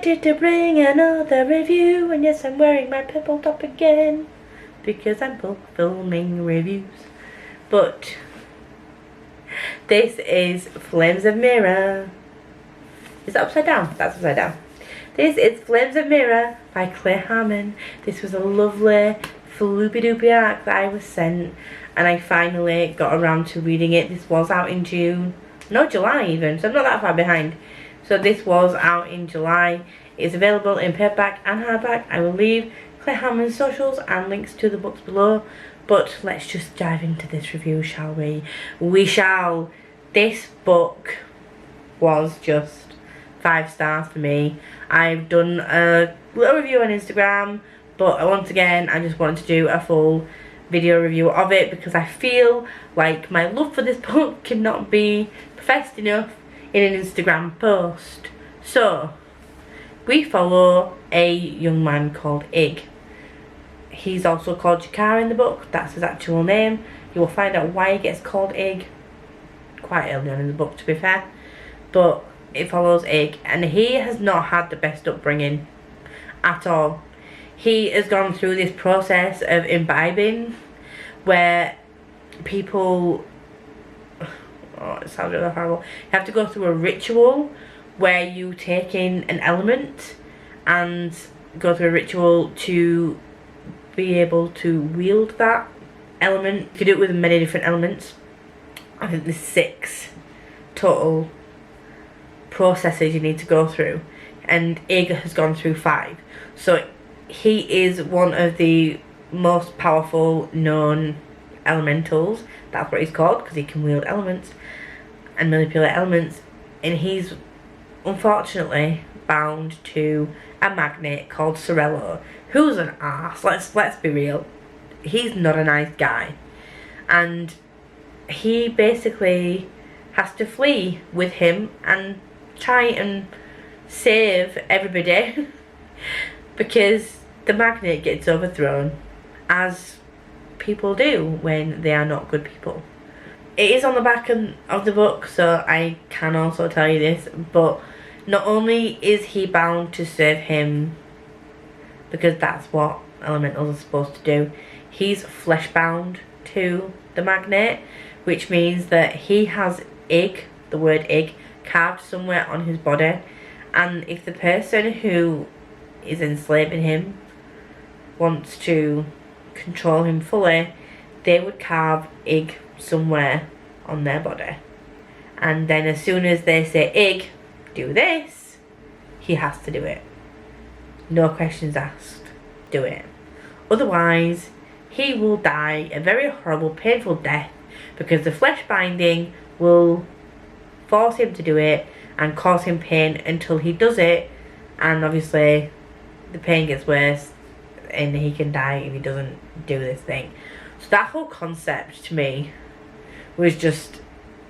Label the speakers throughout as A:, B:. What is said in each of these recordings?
A: excited to bring another review, and yes, I'm wearing my purple top again because I'm book filming reviews. But this is Flames of Mira. Is that upside down? That's upside down. This is Flames of Mira by Claire Harmon. This was a lovely floopy doopy arc that I was sent, and I finally got around to reading it. This was out in June. No, July even, so I'm not that far behind. So this was out in July. It's available in paperback and hardback. I will leave Claire Harmon's socials and links to the books below. But let's just dive into this review, shall we? We shall. This book was just 5 stars for me. I've done a little review on Instagram, but once again I just wanted to do a full video review of it because I feel like my love for this book cannot be professed enough in an Instagram post. So we follow a young man called Ig. He's also called Jakar in the book. That's his actual name. You will find out why he gets called Ig quite early on in the book, to be fair, but it follows Ig, and he has not had the best upbringing at all. He has gone through this process of imbibing where people, oh, it sounds really horrible, you have to go through a ritual where you take in an element and go through a ritual to be able to wield that element. You can do it with many different elements. I think there's 6 total processes you need to go through, and Ig has gone through 5. So he is one of the most powerful known elementals. That's what he's called, because he can wield elements and manipulate elements, and he's unfortunately bound to a magnate called Sorello, who's an arse. Let's be real. He's not a nice guy, and he basically has to flee with him and try and save everybody because the magnate gets overthrown, as people do when they are not good people. It is on the back of the book, so I can also tell you this, but not only is he bound to save him, because that's what elementals are supposed to do, he's flesh bound to the magnate, which means that he has Ig, the word Ig, carved somewhere on his body, and if the person who is enslaving him wants to control him fully, they would carve Ig somewhere on their body, and then as soon as they say Ig, do this, he has to do it. No questions asked. Do it. Otherwise, he will die a very horrible, painful death, because the flesh binding will force him to do it and cause him pain until he does it, and obviously the pain gets worse and he can die if he doesn't do this thing. So that whole concept to me was just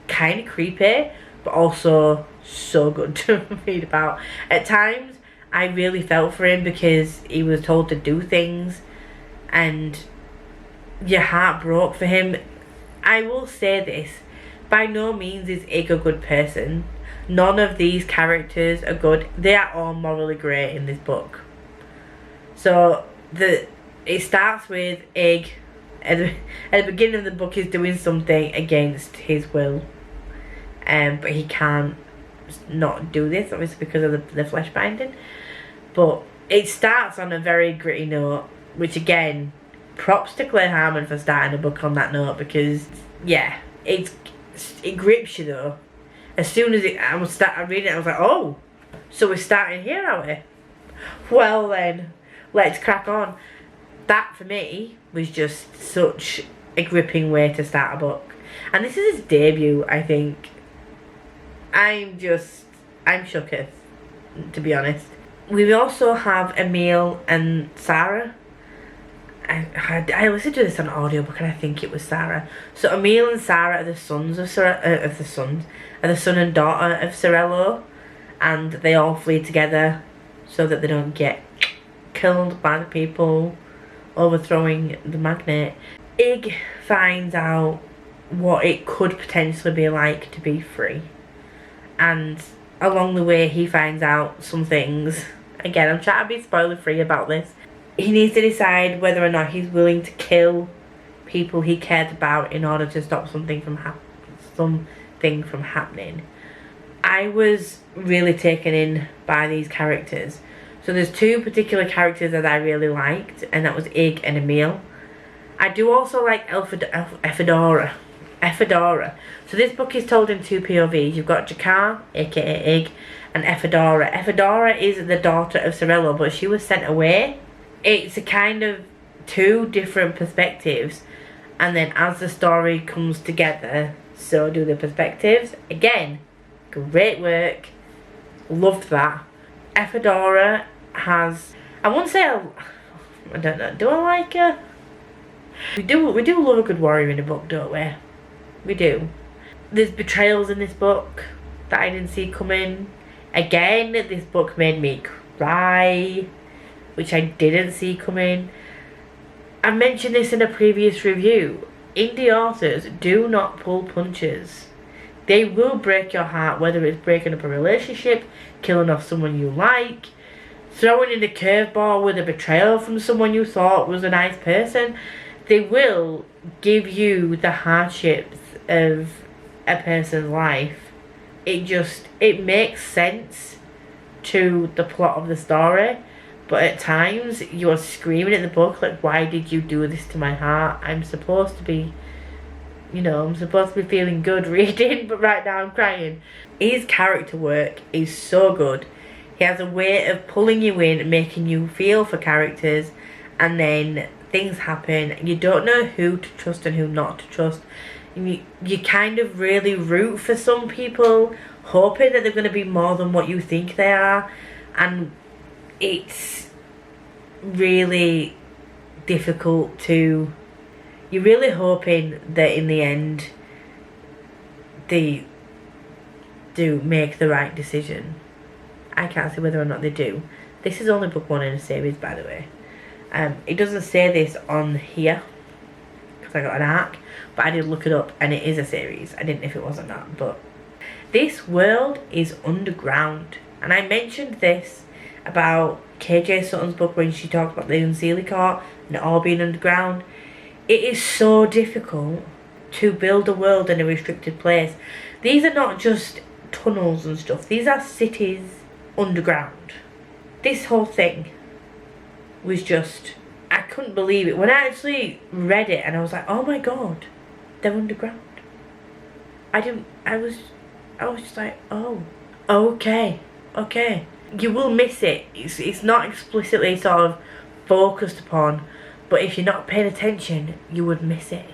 A: kind of creepy, but also so good to read about. At times I really felt for him because he was told to do things and your heart broke for him. I will say this, by no means is Ig a good person. None of these characters are good. They are all morally grey in this book. So it starts with Ig at the beginning of the book is doing something against his will, but he can't not do this, obviously because of the flesh binding. But it starts on a very gritty note, which again, props to Claire Harmon for starting a book on that note, because yeah, it grips you though. As soon as I was reading it, I was like, oh, so we're starting here, are we? Well then, let's crack on. That for me was just such a gripping way to start a book, and this is his debut, I think. I'm shooketh, to be honest. We also have Emil and Sarah. I listened to this on audiobook and I think it was Sarah. So Emil and Sarah are the sons of the son and daughter of Sorello, and they all flee together so that they don't get killed by the people overthrowing the magnate. Ig finds out what it could potentially be like to be free, and along the way he finds out some things Again, I'm trying to be spoiler free about this. He needs to decide whether or not he's willing to kill people he cared about in order to stop something from happening. I was really taken in by these characters. So there's two particular characters that I really liked, and that was Ig and Emil. I do also like Ephedora. So this book is told in two POVs. You've got Jakar, aka Ig, and Ephedora. Ephedora is the daughter of Sorello, but she was sent away. It's a kind of two different perspectives, and then as the story comes together, so do the perspectives. Again, great work. Loved that. Ephedora has, I won't say, I don't know, do I like her? We do love a good warrior in a book, don't we? We do. There's betrayals in this book that I didn't see coming. Again, this book made me cry, which I didn't see coming. I mentioned this in a previous review. Indie authors do not pull punches. They will break your heart, whether it's breaking up a relationship, killing off someone you like, throwing in a curveball with a betrayal from someone you thought was a nice person. They will give you the hardships of a person's life. It makes sense to the plot of the story, but at times you're screaming at the book like, why did you do this to my heart? I'm supposed to be, I'm supposed to be feeling good reading, but right now I'm crying. His character work is so good. He has a way of pulling you in, making you feel for characters, and then things happen. You don't know who to trust and who not to trust. You kind of really root for some people, hoping that they're going to be more than what you think they are, and it's really difficult to... You're really hoping that in the end they do make the right decision. I can't say whether or not they do. This is only book one in a series, by the way. It doesn't say this on here because I got an arc, but I did look it up and it is a series. I didn't know if it was or not, but this world is underground. And I mentioned this about KJ Sutton's book when she talked about the Unseelie Court and it all being underground. It is so difficult to build a world in a restricted place. These are not just tunnels and stuff. These are cities underground. This whole thing was just... I couldn't believe it. When I actually read it and I was like, oh my god, they're underground. I was just like, oh, okay. You will miss it. It's not explicitly sort of focused upon, but if you're not paying attention, you would miss it.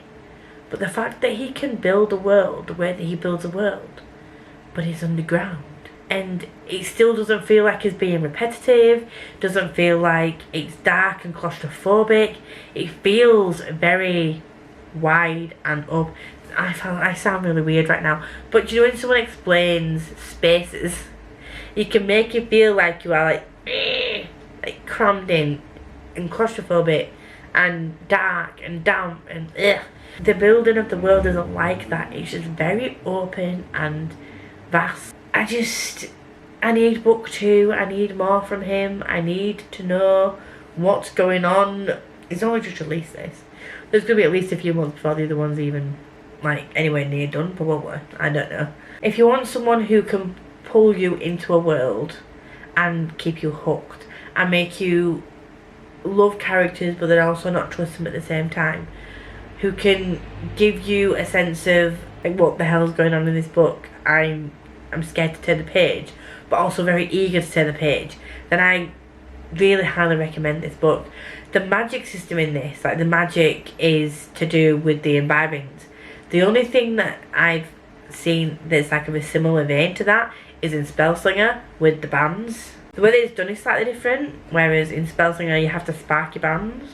A: But the fact that he can build a world, the way that he builds a world, but it's underground, and it still doesn't feel like it's being repetitive, doesn't feel like it's dark and claustrophobic. It feels very wide and up. I sound really weird right now, but you know when someone explains spaces, you can make you feel like you are like crammed in and claustrophobic and dark and damp and ugh. The building of the world isn't like that. It's just very open and vast. I need book 2. I need more from him. I need to know what's going on. He's only just released this. There's going to be at least a few months before the other one's even like anywhere near done, probably. I don't know. If you want someone who can pull you into a world and keep you hooked and make you love characters but then also not trust them at the same time, who can give you a sense of like, what the hell's going on in this book, I'm scared to turn the page, but also very eager to turn the page, then I really highly recommend this book. The magic system in this, like the magic is to do with the imbibings. The only thing that I've seen that's like of a similar vein to that is in Spellslinger with the bands. The way that it's done is slightly different, whereas in Spellslinger you have to spark your bands,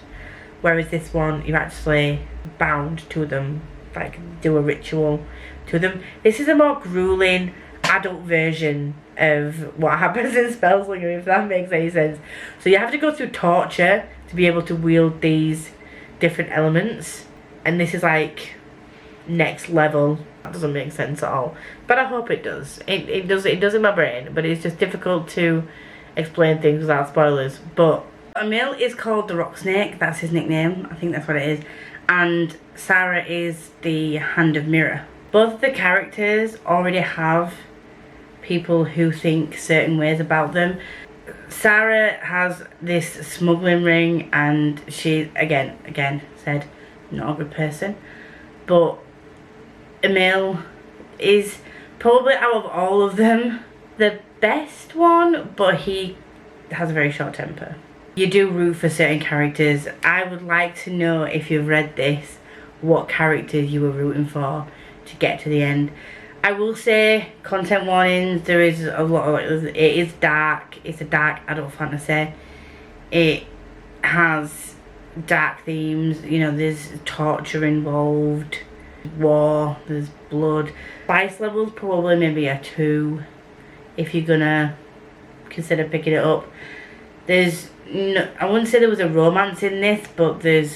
A: whereas this one you're actually bound to them, like do a ritual to them. This is a more grueling adult version of what happens in Spellslinger, if that makes any sense. So you have to go through torture to be able to wield these different elements, and this is like next level. That doesn't make sense at all, but I hope it does. It does in my brain, but it's just difficult to explain things without spoilers. But Emil is called the Rock Snake, that's his nickname, I think that's what it is. And Sarah is the Hand of Mira. Both of the characters already have people who think certain ways about them. Sarah has this smuggling ring, and she, again said, not a good person. But Emil is probably, out of all of them, the best one, but he has a very short temper. You do root for certain characters. I would like to know, if you've read this, what characters you were rooting for to get to the end. I will say, content warnings, there is a lot of, it is dark, it's a dark adult fantasy. It has dark themes, you know, there's torture involved, war, there's blood. Spice levels probably maybe a 2 if you're gonna consider picking it up. There's no, I wouldn't say there was a romance in this, but there's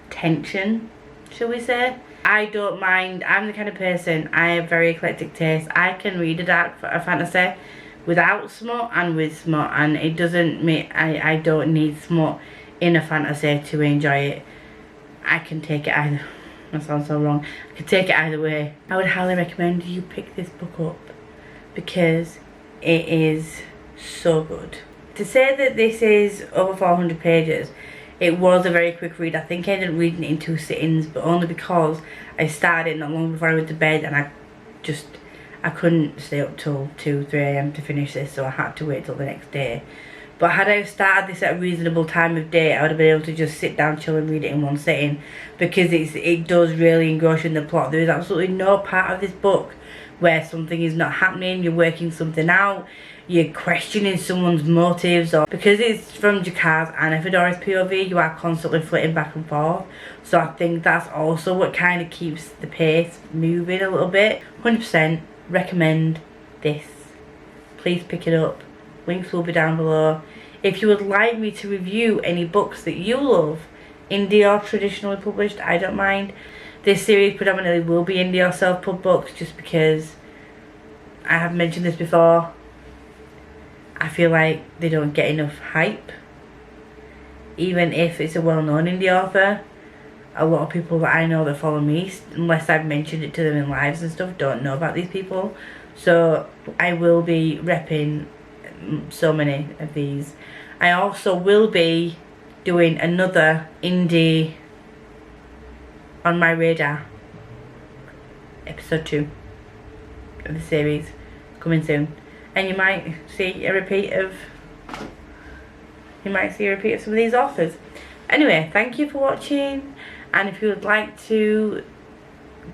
A: tension, shall we say. I don't mind, I'm the kind of person, I have very eclectic taste. I can read a fantasy without smut and with smut, and it doesn't make, I don't need smut in a fantasy to enjoy it. I can take it either, that sounds so wrong, I can take it either way. I would highly recommend you pick this book up because it is so good. To say that this is over 400 pages, it was a very quick read. I think I ended up reading it in 2 sittings, but only because I started not long before I went to bed, and I couldn't stay up till 2-3 AM to finish this, so I had to wait till the next day. But had I started this at a reasonable time of day, I would have been able to just sit down, chill and read it in one sitting, because it does really engross you in the plot. There is absolutely no part of this book where something is not happening, you're working something out, you're questioning someone's motives, or because it's from Jakar's and Fedora's POV, you are constantly flitting back and forth. So I think that's also what kind of keeps the pace moving a little bit. 100% recommend this. Please pick it up. Links will be down below. If you would like me to review any books that you love, indie or traditionally published, I don't mind. This series predominantly will be indie or self-pub books, just because I have mentioned this before. I feel like they don't get enough hype. Even if it's a well-known indie author, a lot of people that I know that follow me, unless I've mentioned it to them in lives and stuff, don't know about these people. So I will be repping so many of these. I also will be doing another indie on my radar, episode 2 of the series, coming soon. And you might see a repeat of some of these authors. Anyway, thank you for watching, and if you would like to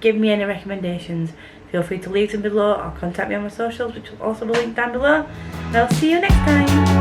A: give me any recommendations, feel free to leave them below or contact me on my socials, which will also be linked down below. And I'll see you next time.